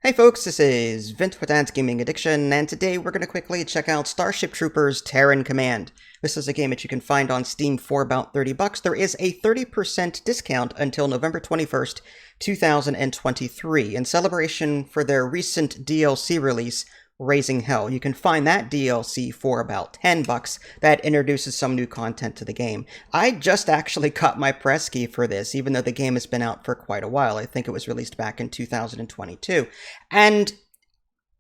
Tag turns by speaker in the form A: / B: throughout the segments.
A: Hey folks, this is Vint with Dad's Gaming Addiction, and today we're going to quickly check out Starship Troopers Terran Command. This is a game that you can find on Steam for about $30. There is a 30% discount until November 21st, 2023, in celebration for their recent DLC release, Raising Hell. You can find that DLC for about $10 that introduces some new content to the game. I just actually got my press key for this, even though the game has been out for quite a while. I think it was released back in 2022. And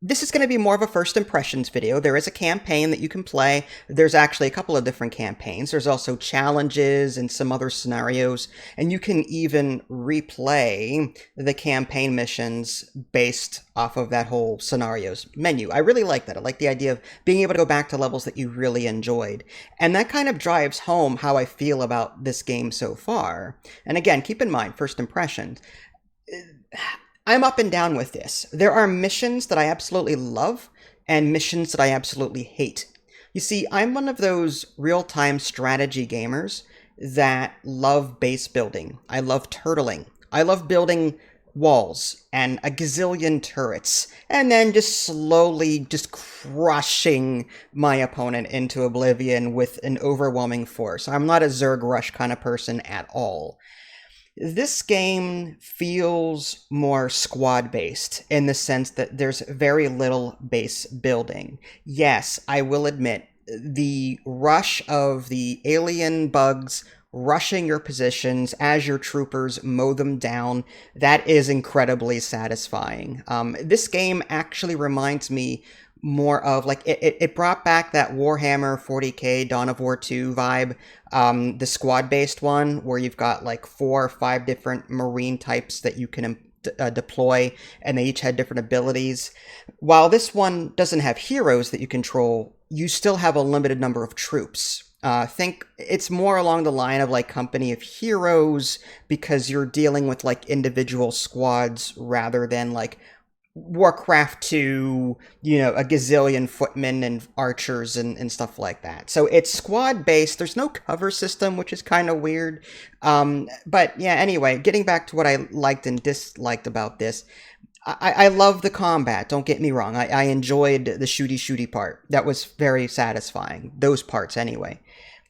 A: this is going to be more of a first impressions video. There is a campaign that you can play. There's actually a couple of different campaigns. There's also challenges and some other scenarios. And you can even replay the campaign missions based off of that whole scenarios menu. I really like that. I like the idea of being able to go back to levels that you really enjoyed. And that kind of drives home how I feel about this game so far. And again, keep in mind, first impressions. I'm up and down with this. There are missions that I absolutely love and missions that I absolutely hate. You see, I'm one of those real-time strategy gamers that love base building. I love turtling. I love building walls and a gazillion turrets and then just slowly just crushing my opponent into oblivion with an overwhelming force. I'm not a Zerg Rush kind of person at all. This game feels more squad-based in the sense that there's very little base building. Yes, I will admit, the rush of the alien bugs rushing your positions as your troopers mow them down, that is incredibly satisfying. This game actually reminds me more of, like, it brought back that Warhammer 40k Dawn of War 2 vibe, the squad-based one, where you've got like 4 or 5 different marine types that you can deploy, and they each had different abilities. While this one doesn't have heroes that you control, you still have a limited number of troops. Think it's more along the line of like Company of Heroes, because you're dealing with like individual squads rather than like Warcraft 2, you know, a gazillion footmen and archers and stuff like that. So it's squad-based. There's no cover system, which is kind of weird. But yeah, anyway, getting back to what I liked and disliked about this, I love the combat, don't get me wrong. I enjoyed the shooty part. That was very satisfying. Those parts, anyway.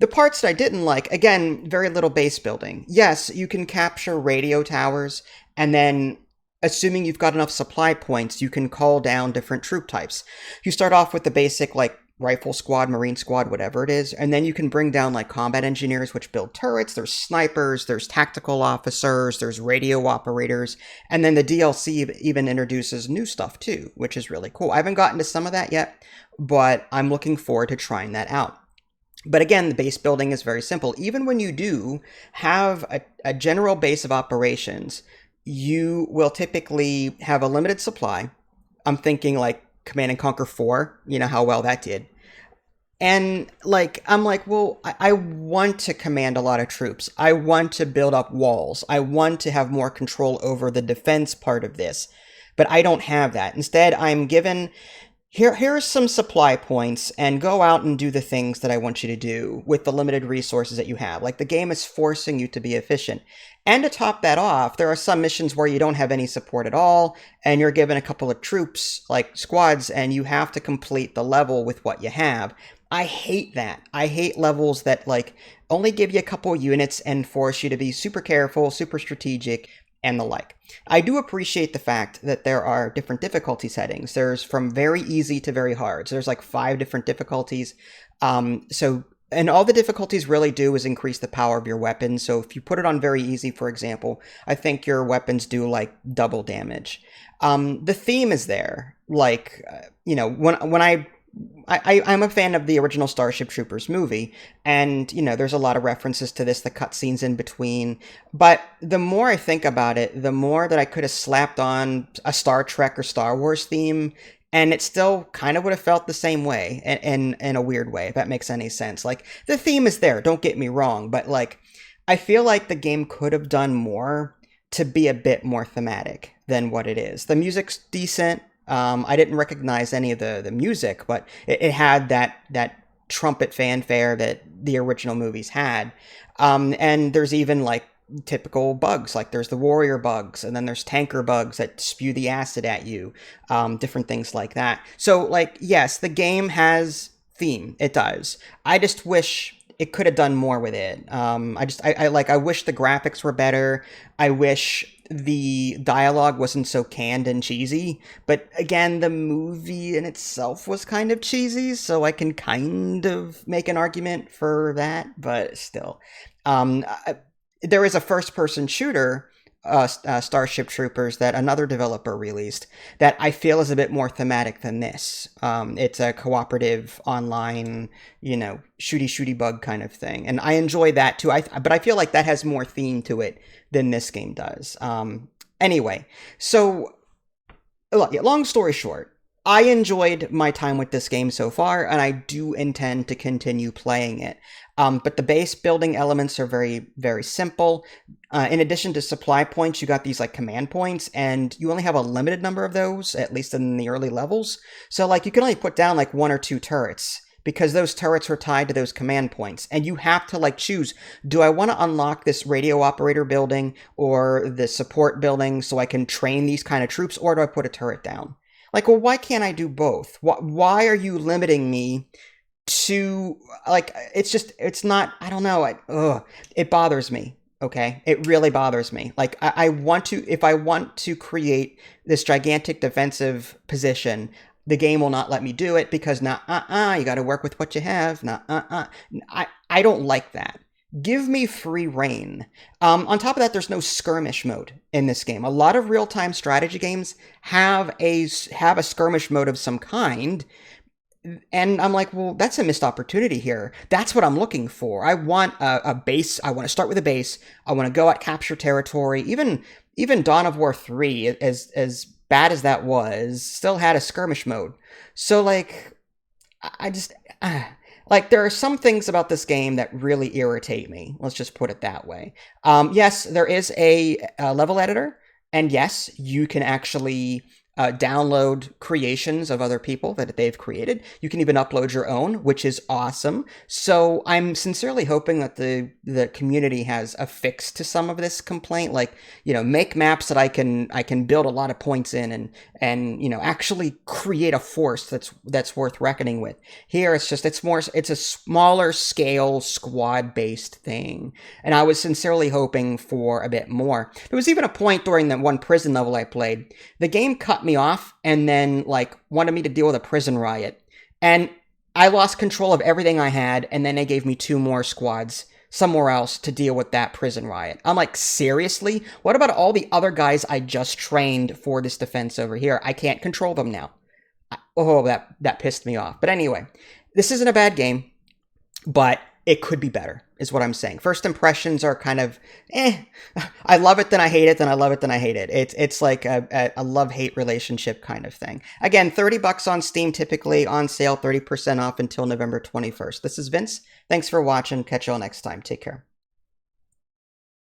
A: The parts that I didn't like, again, very little base building. Yes, you can capture radio towers, and then assuming you've got enough supply points, you can call down different troop types. You start off with the basic, like, rifle squad, marine squad, whatever it is, and then you can bring down, like, combat engineers, which build turrets, there's snipers, there's tactical officers, there's radio operators, and then the DLC even introduces new stuff, too, which is really cool. I haven't gotten to some of that yet, but I'm looking forward to trying that out. But again, the base building is very simple. Even when you do have a general base of operations, you will typically have a limited supply. I'm thinking like Command and Conquer 4, you know how well that did. And like, I'm like, well, I want to command a lot of troops. I want to build up walls. I want to have more control over the defense part of this. But I don't have that. Instead, I'm given, here's some supply points, and go out and do the things that I want you to do with the limited resources that you have. Like, the game is forcing you to be efficient. And to top that off, there are some missions where you don't have any support at all, and you're given a couple of troops, like squads, and you have to complete the level with what you have. I hate that. I hate levels that, like, only give you a couple units and force you to be super careful, super strategic, and the like. I do appreciate the fact that there are different difficulty settings. There's from very easy to very hard. So there's like 5 different difficulties. And all the difficulties really do is increase the power of your weapons. So if you put it on very easy, for example, I think your weapons do like double damage. The theme is there. Like, you know, when I'm a fan of the original Starship Troopers movie, and, you know, there's a lot of references to this, the cutscenes in between, but the more I think about it, the more that I could have slapped on a Star Trek or Star Wars theme, and it still kind of would have felt the same way, in a weird way, if that makes any sense. Like, the theme is there, don't get me wrong, but, like, I feel like the game could have done more to be a bit more thematic than what it is. The music's decent. I didn't recognize any of the music, but it had that trumpet fanfare that the original movies had. And there's even like typical bugs. Like there's the warrior bugs, and then there's tanker bugs that spew the acid at you, different things like that. So like, yes, the game has theme. It does. I just wish it could have done more with it. I wish the graphics were better. I wish the dialogue wasn't so canned and cheesy. But again, the movie in itself was kind of cheesy, so I can kind of make an argument for that. But still, um, there is a first-person shooter, Starship Troopers, that another developer released that I feel is a bit more thematic than this. It's a cooperative online, shooty bug kind of thing, and I enjoy that too. But I feel like that has more theme to it than this game does. Anyway, so long story short, I enjoyed my time with this game so far, and I do intend to continue playing it. But the base building elements are very, very simple. In addition to supply points, you got these like command points, and you only have a limited number of those, at least in the early levels. So like you can only put down like 1 or 2 turrets, because those turrets are tied to those command points. And you have to like choose, do I want to unlock this radio operator building or the support building so I can train these kind of troops, or do I put a turret down? Like, well, why can't I do both? Why are you limiting me to, like, it's not, I don't know, it bothers me, okay? It really bothers me. Like, I want to, if I want to create this gigantic defensive position, the game will not let me do it because you gotta work with what you have, I don't like that. Give me free reign. On top of that, there's no skirmish mode in this game. A lot of real-time strategy games have a skirmish mode of some kind, and I'm like, well, that's a missed opportunity here. That's what I'm looking for. I want a base. I want to start with a base. I want to go at capture territory. Even Dawn of War 3, as bad as that was, still had a skirmish mode. So like, I just. Like, there are some things about this game that really irritate me. Let's just put it that way. Yes, there is a level editor, and yes, you can actually download creations of other people that they've created. You can even upload your own, which is awesome. So I'm sincerely hoping that the community has a fix to some of this complaint. Like, make maps that I can build a lot of points in and actually create a force that's worth reckoning with. Here it's a smaller scale squad based thing. And I was sincerely hoping for a bit more. There was even a point during that one prison level I played. The game cut me off and then like wanted me to deal with a prison riot, and I lost control of everything I had, and then they gave me 2 more squads somewhere else to deal with that prison riot. I'm like, seriously? What about all the other guys I just trained for this defense over here? I can't control them now. That pissed me off. But anyway, this isn't a bad game, but it could be better, is what I'm saying. First impressions are kind of, I love it, then I hate it, then I love it, then I hate it. It's like a love-hate relationship kind of thing. Again, $30 on Steam, typically on sale, 30% off until November 21st. This is Vince. Thanks for watching. Catch y'all next time. Take care.